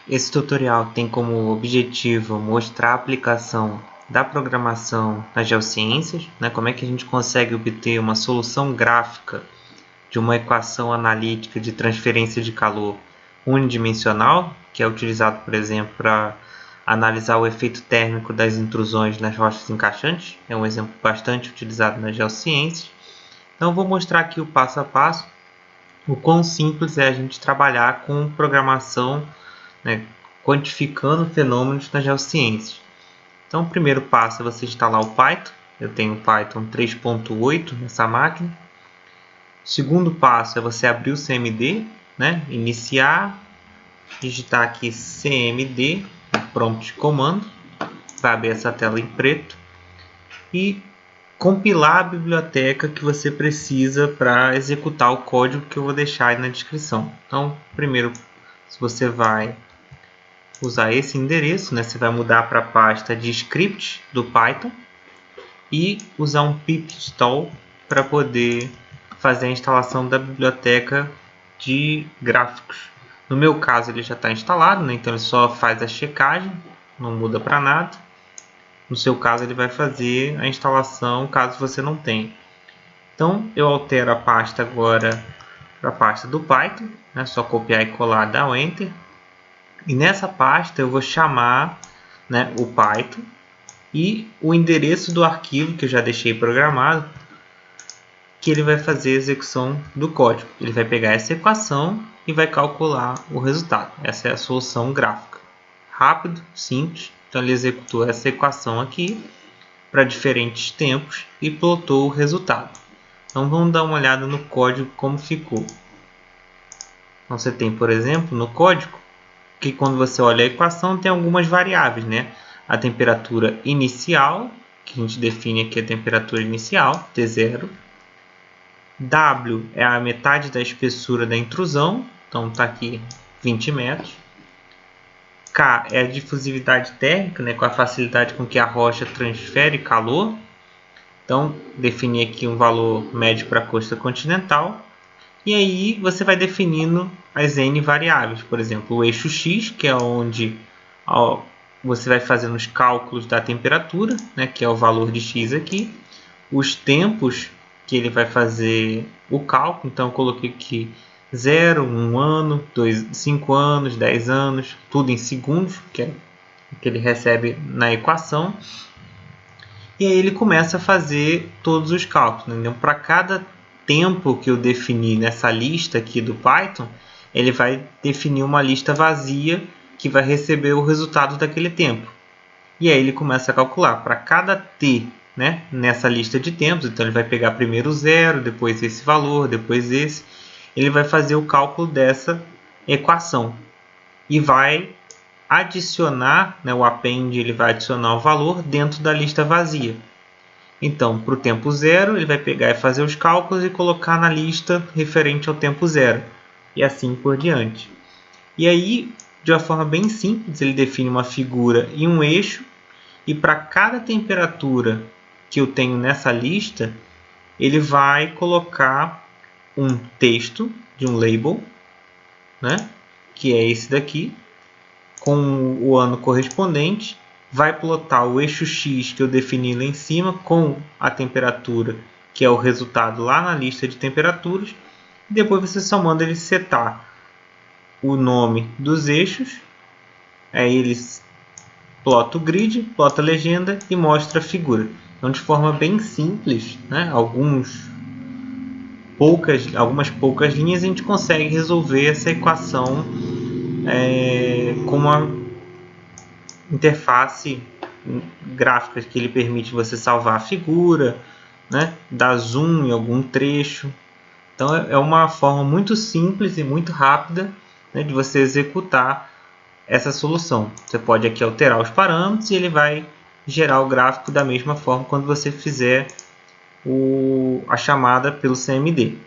Esse tutorial tem como objetivo mostrar a aplicação da programação nas geociências, como é que a gente consegue obter uma solução gráfica de uma equação analítica de transferência de calor unidimensional, que é utilizado, por exemplo, para analisar o efeito térmico das intrusões nas rochas encaixantes. É um exemplo bastante utilizado nas geociências. Então, vou mostrar aqui o passo a passo, o quão simples é a gente trabalhar com programação, quantificando fenômenos nas geociências. Então, o primeiro passo é você instalar o Python. Eu tenho o Python 3.8 nessa máquina. O segundo passo é você abrir o CMD, iniciar, digitar aqui CMD, prompt de comando, vai abrir essa tela em preto, e compilar a biblioteca que você precisa para executar o código que eu vou deixar aí na descrição. Então, primeiro, se você vai usar esse endereço, você vai mudar para a pasta de script do Python e usar um pip install para poder fazer a instalação da biblioteca de gráficos. No meu caso ele já está instalado, então ele só faz a checagem, não muda para nada. No seu caso ele vai fazer a instalação caso você não tenha. Então eu altero a pasta agora para a pasta do Python, só copiar e colar, dar o Enter. E nessa pasta eu vou chamar o Python e o endereço do arquivo que eu já deixei programado, que ele vai fazer a execução do código. Ele vai pegar essa equação e vai calcular o resultado. Essa é a solução gráfica. Rápido, simples. Então ele executou essa equação aqui para diferentes tempos e plotou o resultado. Então vamos dar uma olhada no código como ficou. Então você tem, por exemplo, no código, que quando você olha a equação tem algumas variáveis, A temperatura inicial, que a gente define aqui a temperatura inicial, T0. W é a metade da espessura da intrusão, então está aqui 20 metros. K é a difusividade térmica, com a facilidade com que a rocha transfere calor. Então, defini aqui um valor médio para a costa continental. E aí você vai definindo as N variáveis, por exemplo, o eixo X, que é onde você vai fazendo os cálculos da temperatura, que é o valor de X aqui. Os tempos que ele vai fazer o cálculo, então eu coloquei aqui 0, 1 ano, 5 anos, 10 anos, tudo em segundos, que é o que ele recebe na equação. E aí ele começa a fazer todos os cálculos. Então, para cada tempo que eu defini nessa lista aqui do Python, ele vai definir uma lista vazia que vai receber o resultado daquele tempo. E aí ele começa a calcular para cada t, nessa lista de tempos. Então ele vai pegar primeiro o 0, depois esse valor, depois esse. Ele vai fazer o cálculo dessa equação e vai adicionar, o append ele vai adicionar o valor dentro da lista vazia. Então, para o tempo 0, ele vai pegar e fazer os cálculos e colocar na lista referente ao tempo 0. E assim por diante. E aí, de uma forma bem simples, ele define uma figura e um eixo. E para cada temperatura que eu tenho nessa lista, ele vai colocar um texto de um label, que é esse daqui, com o ano correspondente. Vai plotar o eixo X que eu defini lá em cima com a temperatura, que é o resultado lá na lista de temperaturas. Depois você só manda ele setar o nome dos eixos. Aí ele plota o grid, plota a legenda e mostra a figura. Então, de forma bem simples, algumas poucas linhas, a gente consegue resolver essa equação com uma interface gráfica que ele permite você salvar a figura, dar zoom em algum trecho. Então é uma forma muito simples e muito rápida de você executar essa solução. Você pode aqui alterar os parâmetros e ele vai gerar o gráfico da mesma forma quando você fizer a chamada pelo CMD.